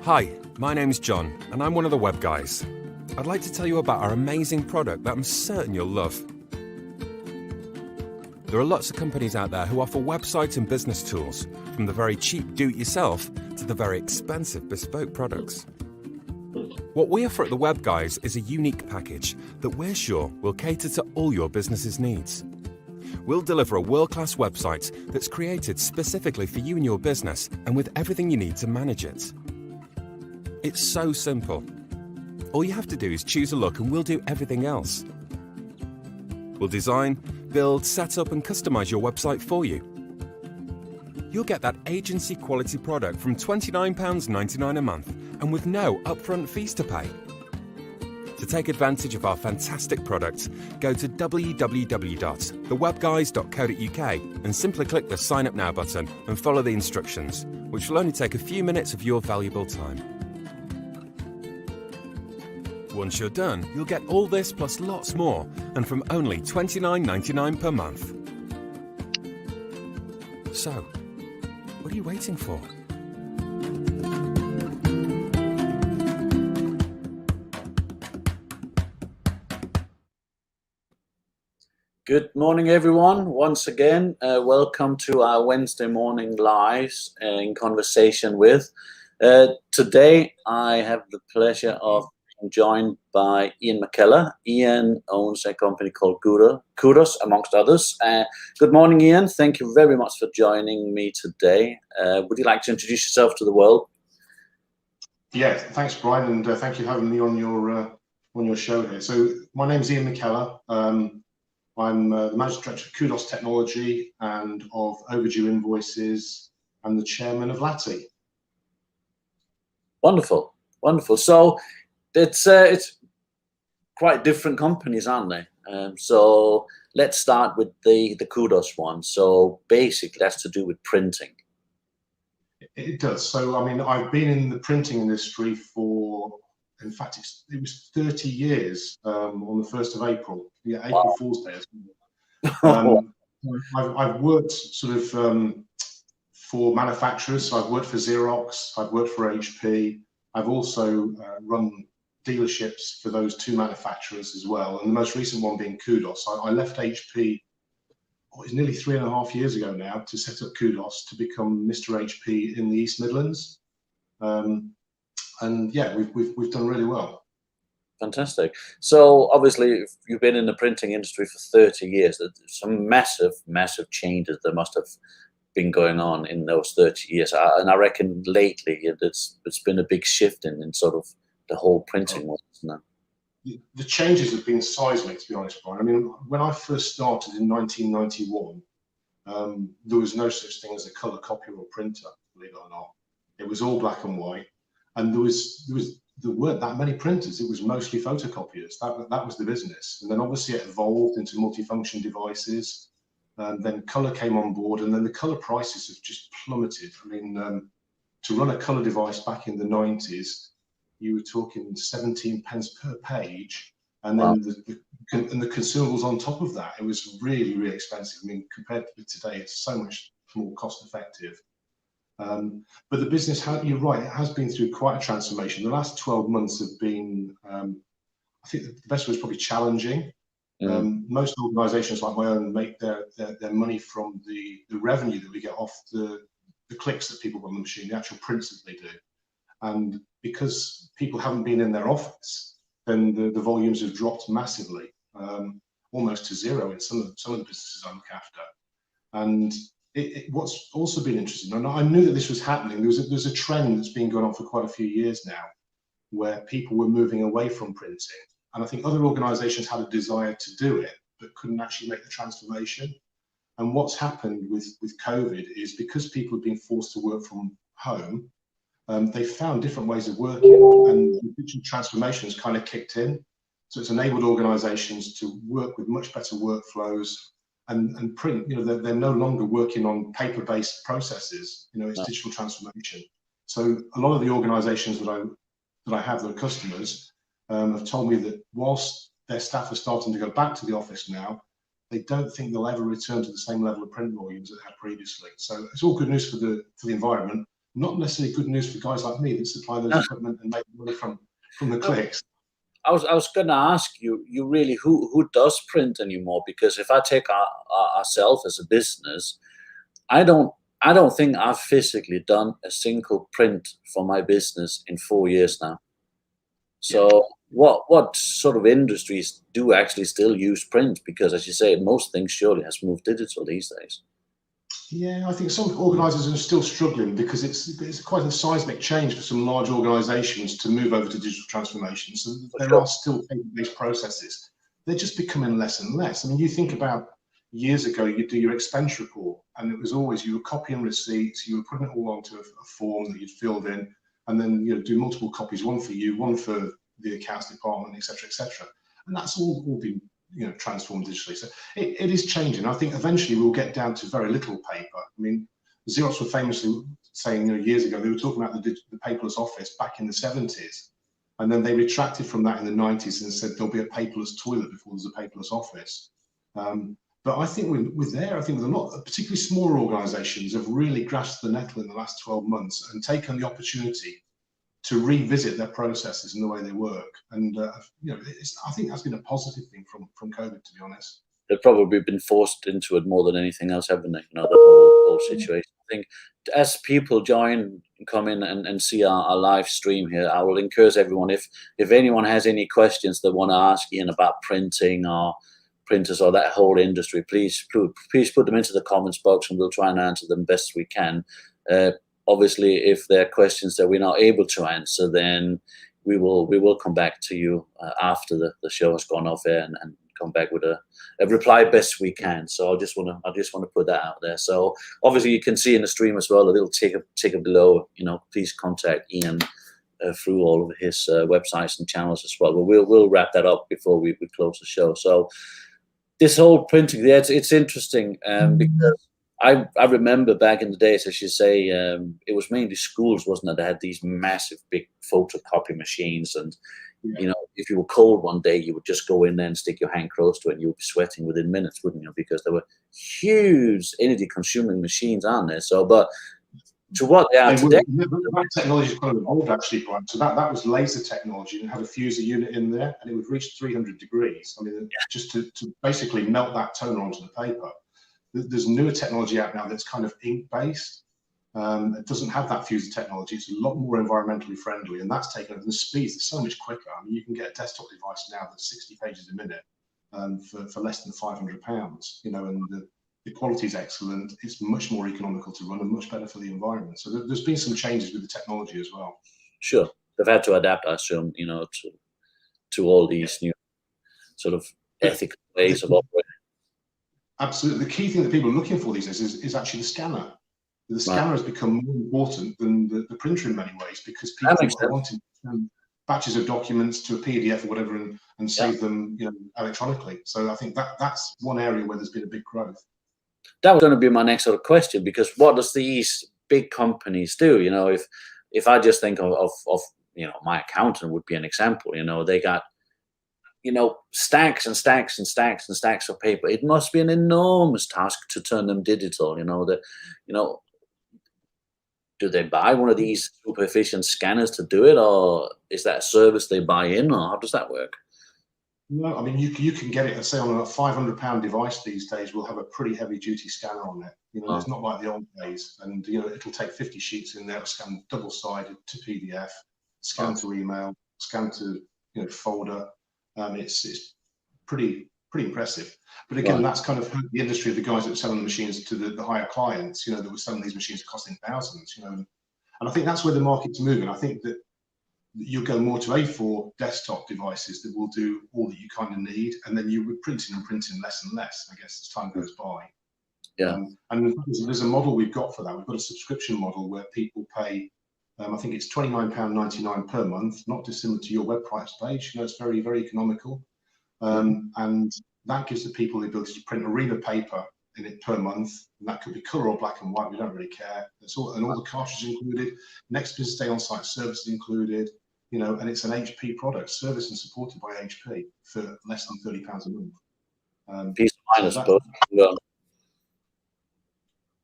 Hi, my name's John, and I'm one of the web guys. I'd like to tell you about our amazing product that I'm certain you'll love. There are lots of companies out there who offer website and business tools, from the very cheap do-it-yourself to the very expensive bespoke products. What we offer at the Web Guys is a unique package that we're sure will cater to all your business's needs. We'll deliver a world-class website that's created specifically for you and your business and with everything you need to manage it. It's so simple. All you have to do is choose a look and we'll do everything else. We'll design, build, set up and customize your website for you. You'll get that agency quality product from £29.99 a month and with no upfront fees to pay. To take advantage of our fantastic product, go to www.thewebguys.co.uk and simply click the Sign Up Now button and follow the instructions, which will only take a few minutes of your valuable time. Once you're done, you'll get all this plus lots more, and from only £29.99 per month. So, what are you waiting for? Good morning, everyone. Once again, welcome to our Wednesday morning lives in conversation with. Today, I have the pleasure of being joined by Ian Mckellar. Ian owns a company called Kudos, amongst others. Good morning, Ian. Thank you very much for joining me today. Would you like to introduce yourself to the world? Yeah, thanks, Brian, and thank you for having me on your show here. So, my name is Ian Mckellar. I'm the Managing Director of Kudos Technology and of Overdue Invoices and the Chairman of LATI. Wonderful, wonderful. So it's quite different companies, aren't they? So let's start with the Kudos one. So basically that's to do with printing. It does. So, I mean, I've been in the printing industry for, in fact, it was 30 years on the 1st of April. Yeah, April Wow. Fool's Day. I've worked sort of for manufacturers. So I've worked for Xerox. I've worked for HP. I've also run dealerships for those two manufacturers as well. And the most recent one being Kudos. I left HP, it's nearly 3.5 years ago now, to set up Kudos to become Mr. HP in the East Midlands. And yeah, we've done really well. Fantastic. So obviously you've been in the printing industry for 30 years. There's some massive changes that must have been going on in those 30 years. And I reckon lately it's been a big shift in sort of the whole printing world, isn't it? The changes have been seismic, to be honest, Brian. I mean, when I first started in 1991, there was no such thing as a colour copier or printer, believe it or not. It was all black and white. And there weren't that many printers. It was mostly photocopiers. That was the business. And then obviously it evolved into multifunction devices. Then colour came on board, and then the colour prices have just plummeted. I mean, to run a colour device back in the 90s, you were talking 17 pence per page, and then the consumables on top of that. It was really, really expensive. I mean, compared to today, it's so much more cost effective. But the business, you're right, it has been through quite a transformation. The last 12 months have been, I think the best word is probably challenging. Most organisations like my own make their money from the revenue that we get off the clicks that people put on the machine, the actual prints that they do. And because people haven't been in their office, then the volumes have dropped massively, almost to zero in some of the businesses I look after. And what's also been interesting, and I knew that this was happening, there's a trend that's been going on for quite a few years now, where people were moving away from printing. And I think other organisations had a desire to do it, but couldn't actually make the transformation. And what's happened with COVID is because people have been forced to work from home, they found different ways of working, and the digital transformation has kind of kicked in. So it's enabled organisations to work with much better workflows and print. You know, they're no longer working on paper-based processes. You know, it's digital transformation. So a lot of the organisations that I have that are customers have told me that whilst their staff are starting to go back to the office now, they don't think they'll ever return to the same level of print volumes that they had previously. So it's all good news for the environment, not necessarily good news for guys like me that supply those equipment and make money from the clicks. I was going to ask you really who does print anymore? Because if I take ourselves as a business, I don't think I've physically done a single print for my business in 4 years now. So what sort of industries do actually still use print? Because as you say, most things surely has moved digital these days. Yeah, I think some organisers are still struggling because it's quite a seismic change for some large organisations to move over to digital transformation. So there are still paper-based processes. They're just becoming less and less. I mean, you think about years ago, you'd do your expense report, and it was always you were copying receipts, you were putting it all onto a form that you'd filled in, and then do multiple copies, one for you, one for the accounts department, etc., etc. And that's all been transformed digitally. So it is changing. I think eventually we'll get down to very little paper. I mean, Xerox were famously saying years ago, they were talking about the paperless office back in the 70s. And then they retracted from that in the 90s and said there'll be a paperless toilet before there's a paperless office. But I think with a lot, particularly smaller organizations, have really grasped the nettle in the last 12 months and taken the opportunity to revisit their processes and the way they work. And I think that's been a positive thing from COVID, to be honest. They've probably been forced into it more than anything else, haven't they? The whole situation. I think as people come in and see our live stream here, I will encourage everyone, if anyone has any questions they want to ask Ian about printing or printers or that whole industry, please put them into the comments box and we'll try and answer them best we can. Obviously, if there are questions that we're not able to answer, then we will come back to you after the show has gone off air and come back with a reply best we can. So I just want to put that out there. So obviously you can see in the stream as well a little ticker below. Please contact Ian through all of his websites and channels as well. But we'll wrap that up before we close the show. So this whole printing, it's interesting because I remember back in the days, as you say, it was mainly schools, wasn't it? They had these massive, big photocopy machines, and if you were cold one day, you would just go in there and stick your hand close to it, and you would be sweating within minutes, wouldn't you? Because there were huge energy-consuming machines on there. So, but to what they are today, that technology has kind of evolved actually, Brian. So that was laser technology and had a fuser unit in there, and it would reach 300 degrees. I mean, just to basically melt that toner onto the paper. There's newer technology out now that's kind of ink-based. It doesn't have that fuser technology. It's a lot more environmentally friendly, and that's taken over. The speeds are so much quicker. I mean, you can get a desktop device now that's 60 pages a minute for less than £500. And the quality is excellent. It's much more economical to run and much better for the environment. So there's been some changes with the technology as well. Sure, they've had to adapt, I assume, to all these new sort of ethical ways of operating. Absolutely. The key thing that people are looking for these days is actually the scanner. The scanner has become more important than the printer in many ways, because people are wanting to send batches of documents to a PDF or whatever and save them electronically. So I think that's one area where there's been a big growth. That was going to be my next sort of question, because what does these big companies do? If I just think of my accountant would be an example. They got stacks and stacks and stacks and stacks of paper. It must be an enormous task to turn them digital. Do they buy one of these super efficient scanners to do it, or is that a service they buy in, or how does that work? No, I mean, you can get it, say, on a £500 device these days, will have a pretty heavy duty scanner on it. It's not like the old days, and it'll take 50 sheets in there, scan double-sided to PDF, scan to email, scan to folder. It's pretty impressive. But again, that's kind of hurt the industry of the guys that are selling the machines to the higher clients. That were selling these machines costing thousands. And I think that's where the market's moving. I think that you'll go more to A4 desktop devices that will do all that you kind of need, and then you would printing less and less, I guess, as time goes by. Yeah. And there's a model we've got for that. We've got a subscription model where people pay, I think it's £29.99 per month, not dissimilar to your web price page. It's very, very economical. And that gives the people the ability to print a ream of paper in it per month, and that could be colour or black and white. We don't really care. All the cartridges included. Next business day on-site services included. And it's an HP product, serviced and supported by HP for less than £30 a month. Piece of I suppose. Well,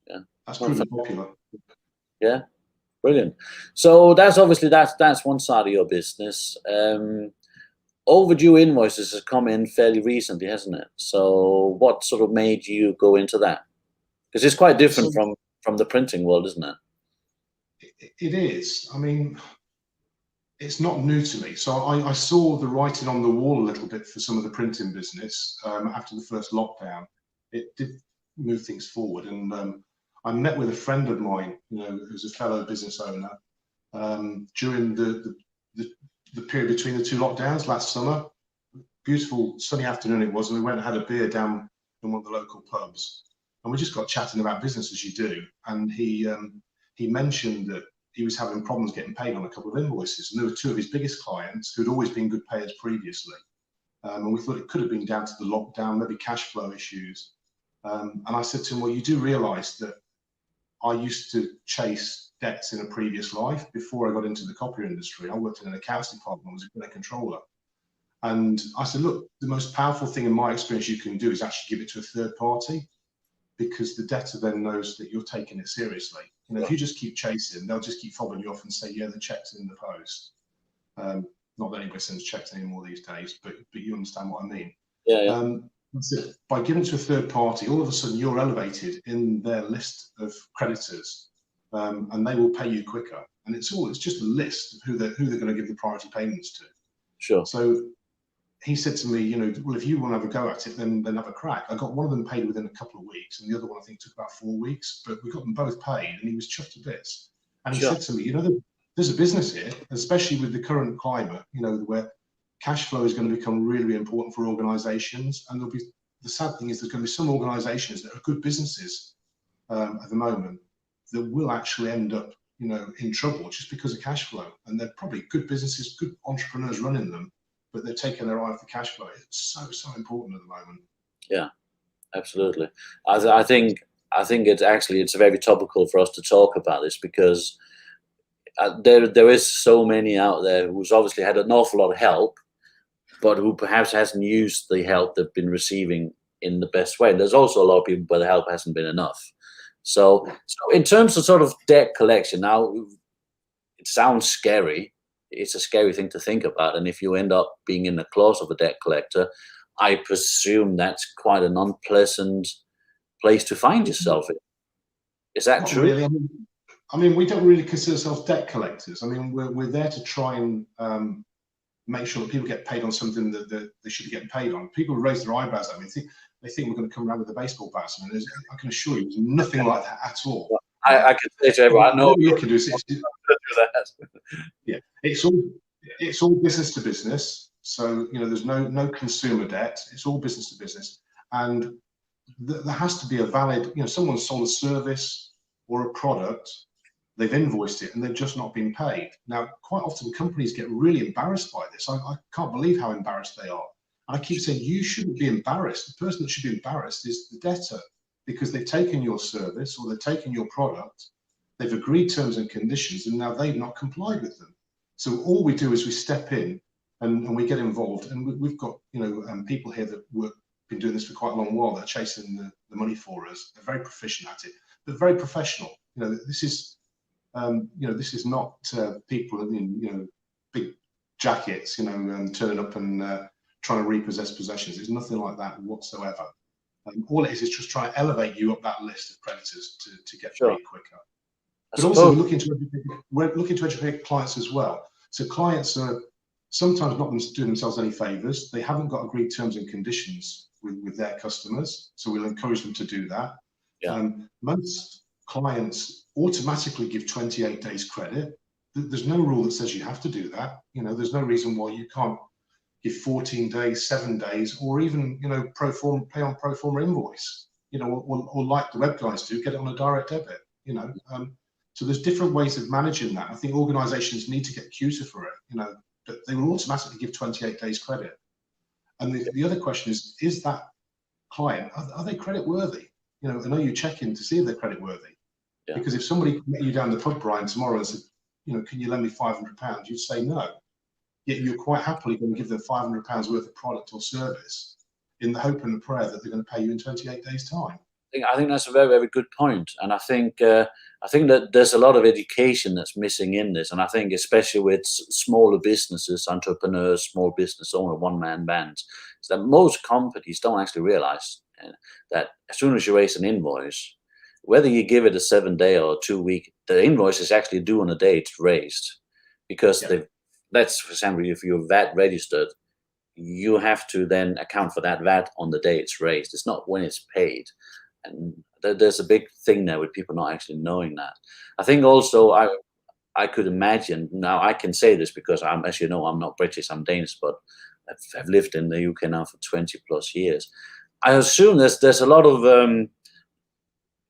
yeah, that's pretty popular. Yeah, brilliant. So that's obviously that's one side of your business. Overdue Invoices has come in fairly recently, hasn't it? So what sort of made you go into that? Because it's quite different from the printing world, isn't it? It is. I mean, it's not new to me. So I saw the writing on the wall a little bit for some of the printing business after the first lockdown. It did move things forward, and I met with a friend of mine, who's a fellow business owner, during the period between the two lockdowns last summer. Beautiful sunny afternoon it was, and we went and had a beer down in one of the local pubs, and we just got chatting about business as you do. And he mentioned that he was having problems getting paid on a couple of invoices, and there were two of his biggest clients who'd always been good payers previously, and we thought it could have been down to the lockdown, maybe cash flow issues. And I said to him, well, you do realise that I used to chase debts in a previous life before I got into the copier industry. I worked in an accounts department, I was a credit controller. And I said, look, the most powerful thing in my experience you can do is actually give it to a third party, because the debtor then knows that you're taking it seriously. If you just keep chasing, they'll just keep fobbing you off and say, yeah, the check's in the post. Not that anybody sends checks anymore these days, but you understand what I mean. Yeah. By giving it to a third party, all of a sudden you're elevated in their list of creditors, and they will pay you quicker. And it's just a list of who they're going to give the priority payments to. Sure. So he said to me, well, if you want to have a go at it, then have a crack. I got one of them paid within a couple of weeks, and the other one I think took about 4 weeks, but we got them both paid, and he was chuffed to bits. And he said to me, there's a business here, especially with the current climate, where cash flow is going to become really, really important for organizations. And the sad thing is there's going to be some organizations that are good businesses at the moment that will actually end up, in trouble just because of cash flow. And they're probably good businesses, good entrepreneurs running them, but they're taking their eye off the cash flow. It's so important at the moment. Yeah, absolutely. I think it's very topical for us to talk about this, because there is so many out there who's obviously had an awful lot of help, but who perhaps hasn't used the help they've been receiving in the best way. And there's also a lot of people where the help hasn't been enough. So in terms of sort of debt collection, now it sounds scary. It's a scary thing to think about. And if you end up being in the claws of a debt collector, I presume that's quite an unpleasant place to find yourself in. Is that true? Really. I mean, we don't really consider ourselves debt collectors. I mean, we're there to try and make sure that people get paid on something that they should be getting paid on. People raise their eyebrows at me. They think we're going to come around with a baseball bat. I mean, I can assure you, there's nothing like that at all. I can say to everyone, I know you can do that. Yeah, it's all business to business. So there's no consumer debt. It's all business to business, and there has to be a valid. Someone sold a service or a product, they've invoiced it, and they've just not been paid. Now, quite often companies get really embarrassed by this. I can't believe how embarrassed they are. And I keep saying, you shouldn't be embarrassed. The person that should be embarrassed is the debtor, because they've taken your service or they've taken your product, they've agreed terms and conditions, and now they've not complied with them. So all we do is we step in and we get involved. And we've got people here that been doing this for quite a long while. They're chasing the money for us. They're very proficient at it, but very professional. This is not people in big jackets, turning up and trying to repossess possessions. It's nothing like that whatsoever. All it is just trying to elevate you up that list of creditors to get paid quicker. But also we're looking to educate clients as well. So clients are sometimes not doing themselves any favors. They haven't got agreed terms and conditions with their customers. So we'll encourage them to do that. Yeah. Most clients automatically give 28 days credit. There's no rule that says you have to do that. There's no reason why you can't give 14 days, 7 days, or even pay on pro forma invoice. Or like the web guys do, get it on a direct debit. So there's different ways of managing that. I think organisations need to get cuter for it. But they will automatically give 28 days credit. And the other question is that client, are they credit worthy? I know you check in to see if they're credit worthy. Yeah. Because if somebody met you down the pub, Brian, tomorrow and said, can you lend me £500? You'd say no. Yet you're quite happily going to give them £500 worth of product or service in the hope and the prayer that they're going to pay you in 28 days' time. I think that's a very, very good point. And I think that there's a lot of education that's missing in this. And I think especially with smaller businesses, entrepreneurs, small business owner, one-man bands, is that most companies don't actually realize that as soon as you raise an invoice, whether you give it a 7-day or 2-week, the invoice is actually due on the day it's raised. Because that's, for example, if you're VAT registered, you have to then account for that VAT on the day it's raised. It's not when it's paid. And there's a big thing there with people not actually knowing that. I think also I could imagine, now I can say this because I'm, as you know, I'm not British, I'm Danish, but I've lived in the UK now for 20 plus years. I assume there's a lot of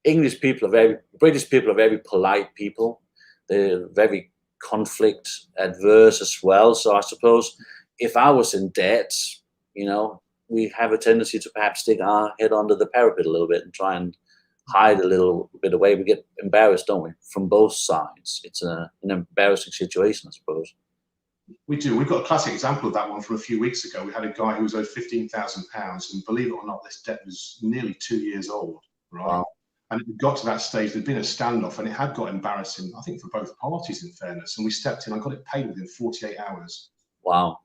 British people are very polite people. They're very conflict adverse as well. So I suppose if I was in debt, you know, we have a tendency to perhaps stick our head under the parapet a little bit and try and hide a little bit away. We get embarrassed, don't we, from both sides? It's an embarrassing situation, I suppose. We do. We've got a classic example of that one from a few weeks ago. We had a guy who was owed £15,000, and believe it or not, this debt was nearly 2 years old, right? Wow. And it got to that stage, there'd been a standoff, and it had got embarrassing, I think, for both parties, in fairness. And we stepped in. I got it paid within 48 hours. Wow.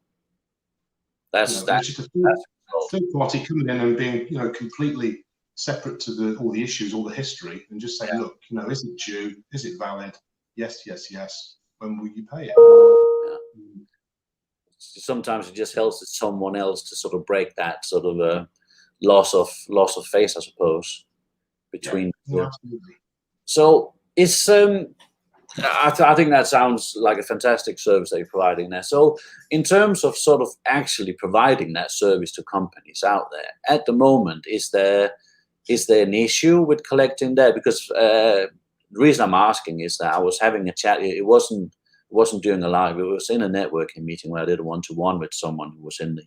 That's just a third party coming in and being, you know, completely separate to all the issues, all the history, and just say, look, you know, is it due? Is it valid? Yes, yes, yes. When will you pay it? Yeah. Sometimes it just helps someone else to sort of break that sort of loss of face, I suppose. Between absolutely. So it's I think that sounds like a fantastic service that you're providing there. So in terms of sort of actually providing that service to companies out there at the moment, is there an issue with collecting that? Because the reason I'm asking is that I was having a chat. It wasn't doing a live. It was in a networking meeting where I did a one-to-one with someone who was in the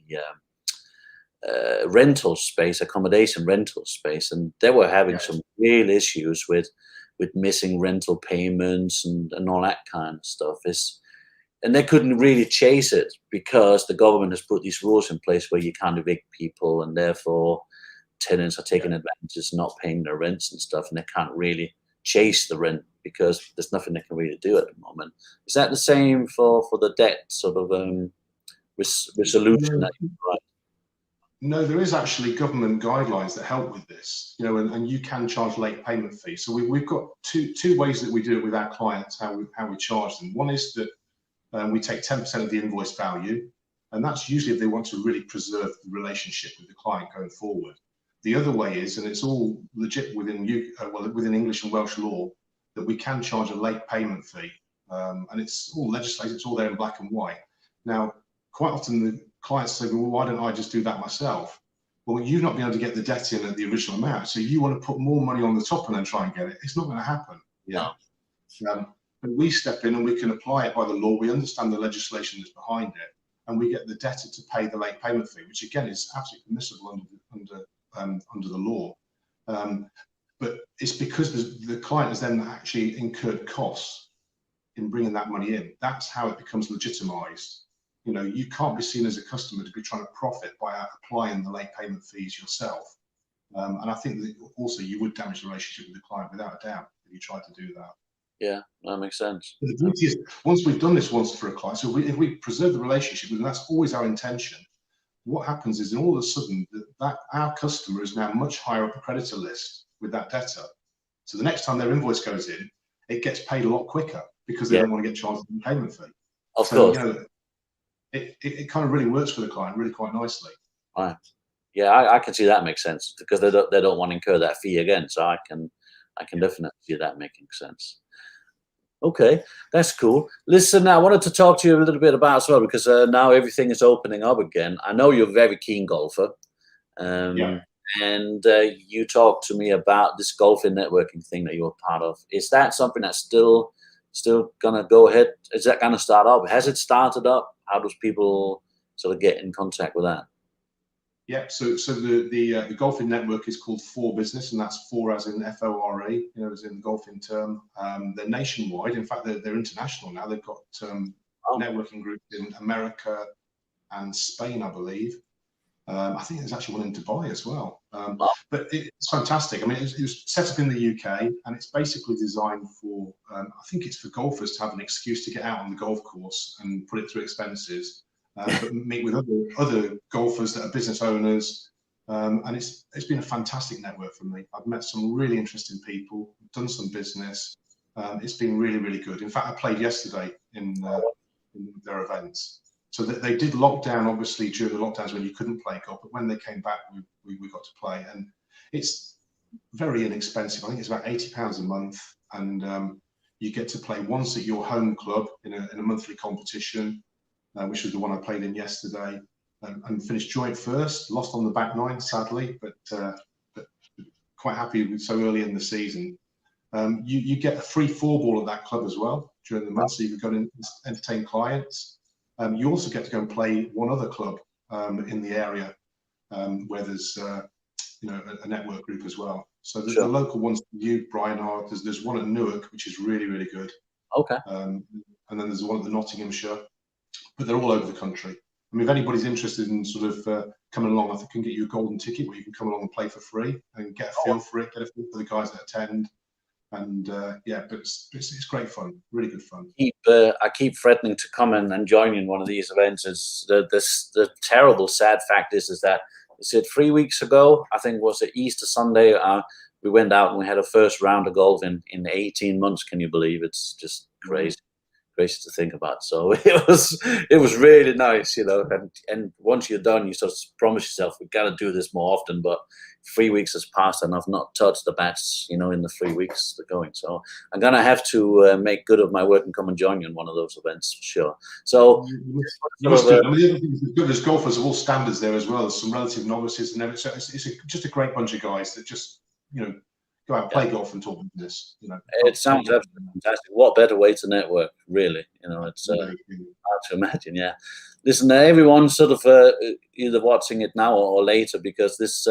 rental space, accommodation rental space, and they were having some real issues with missing rental payments and all that kind of stuff. And they couldn't really chase it because the government has put these rules in place where you can't evict people, and therefore tenants are taking advantage, not paying their rents and stuff, and they can't really chase the rent because there's nothing they can really do at the moment. Is that the same for the debt sort of resolution that you provide? No, there is actually government guidelines that help with this, you know, and you can charge late payment fees. So we've got two ways that we do it with our clients, how we charge them. One is that we take 10% of the invoice value, and that's usually if they want to really preserve the relationship with the client going forward. The other way is, and it's all legit within within English and Welsh law, that we can charge a late payment fee, and it's all legislated, it's all there in black and white. Now, quite often the clients say, well, why don't I just do that myself? Well, you've not been able to get the debt in at the original amount, so you want to put more money on the top and then try and get it. It's not going to happen. Yeah. But we step in and we can apply it by the law. We understand the legislation that's behind it, and we get the debtor to pay the late payment fee, which again is absolutely permissible under the law. But it's because the client has then actually incurred costs in bringing that money in. That's how it becomes legitimized. You know, you can't be seen as a customer to be trying to profit by applying the late payment fees yourself. And I think that also you would damage the relationship with the client without a doubt if you tried to do that. Yeah, that makes sense. But the beauty is, once we've done this once for a client, so if we preserve the relationship with them, that's always our intention. What happens is, all of a sudden, that our customer is now much higher up the creditor list with that debtor. So the next time their invoice goes in, it gets paid a lot quicker because they don't want to get charged the payment fee. Of course. You know, it kind of really works for the client really quite nicely. Right. Yeah, I can see that makes sense because they don't want to incur that fee again. So I can definitely see that making sense. Okay, that's cool. Listen, I wanted to talk to you a little bit about as well because now everything is opening up again. I know you're a very keen golfer, and you talked to me about this golfing networking thing that you're part of. Is that something that's still gonna go ahead? Is that gonna start up? Has it started up? How does people sort of get in contact with that? Yeah, so the golfing network is called For Business, and that's for as in FORE, you know, as in the golfing term. They're nationwide. In fact, they're international now. They've got networking groups in America and Spain, I believe. I think there's actually one in Dubai as well. Wow. But it's fantastic. I mean, it was set up in the UK, and it's basically designed for, I think it's for golfers to have an excuse to get out on the golf course and put it through expenses, but meet with other golfers that are business owners. And it's been a fantastic network for me. I've met some really interesting people, done some business. It's been really, really good. In fact, I played yesterday in their events. So they did lockdown, obviously, during the lockdowns when you couldn't play golf, but when they came back, we got to play. And it's very inexpensive. I think it's about £80 a month. And you get to play once at your home club in a monthly competition, which was the one I played in yesterday, and finished joint first. Lost on the back nine, sadly, but quite happy with so early in the season. You get a free 4-ball at that club as well during the month, so you can go and entertain clients. You also get to go and play one other club in the area where there's a network group as well. So the local ones, you, Brian, there's one at Newark, which is really, really good. Okay. And then there's one at the Nottinghamshire, but they're all over the country. I mean, if anybody's interested in sort of coming along, I think I can get you a golden ticket where you can come along and play for free and get a feel for it, get a feel for the guys that attend. And yeah, but it's great fun, really good fun. I keep threatening to come and join in one of these events. It's the terrible, sad fact is that is it 3 weeks ago? I think it was the Easter Sunday. We went out and we had a first round of golf in 18 months. Can you believe? It's just crazy. Crazy to think about. So it was really nice, and once you're done, you sort of promise yourself, we've got to do this more often. But 3 weeks has passed and I've not touched the bats, in the 3 weeks they're going. So I'm gonna have to make good of my word and come and join you in one of those events for sure. So there's golfers of all standards there as well. There's some relative novices, and it's just a great bunch of guys that just go out, play golf and talk business. It sounds absolutely fantastic. What better way to network, really? It's hard to imagine. Yeah. Listen, everyone's sort of either watching it now or later, because this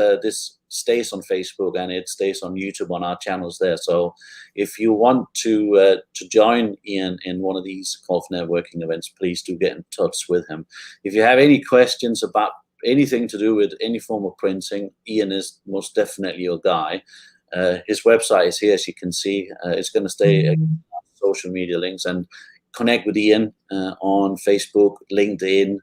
stays on Facebook and it stays on YouTube on our channels there. So if you want to join Ian in one of these golf networking events, please do get in touch with him. If you have any questions about anything to do with any form of printing, Ian is most definitely your guy. His website is here, as you can see. It's going to stay social media links, and connect with Ian on Facebook, LinkedIn,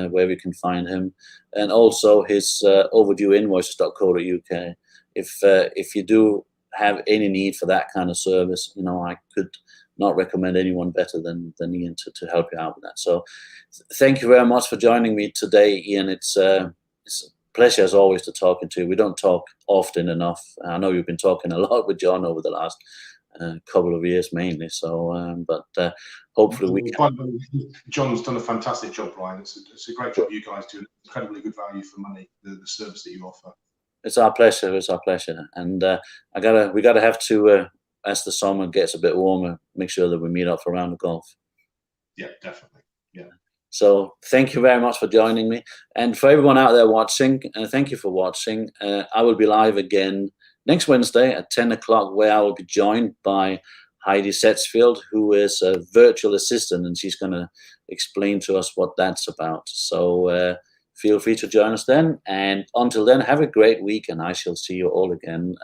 where you can find him, and also his Overdue Invoices.co.uk. If you do have any need for that kind of service, I could not recommend anyone better than Ian to help you out with that. So thank you very much for joining me today, Ian. It's a pleasure as always to talking to you. We don't talk often enough. I know you've been talking a lot with John over the last couple of years mainly. So, but hopefully we can. John's done a fantastic job, Brian. It's a great job you guys do. Incredibly good value for money, the service that you offer. It's our pleasure. It's our pleasure. And we gotta have to, as the summer gets a bit warmer, make sure that we meet up for a round of golf. Yeah, definitely. Yeah. So thank you very much for joining me. And for everyone out there watching, thank you for watching. I will be live again next Wednesday at 10 o'clock, where I will be joined by Heidi Setzfield, who is a virtual assistant, and she's going to explain to us what that's about. So feel free to join us then. And until then, have a great week, and I shall see you all again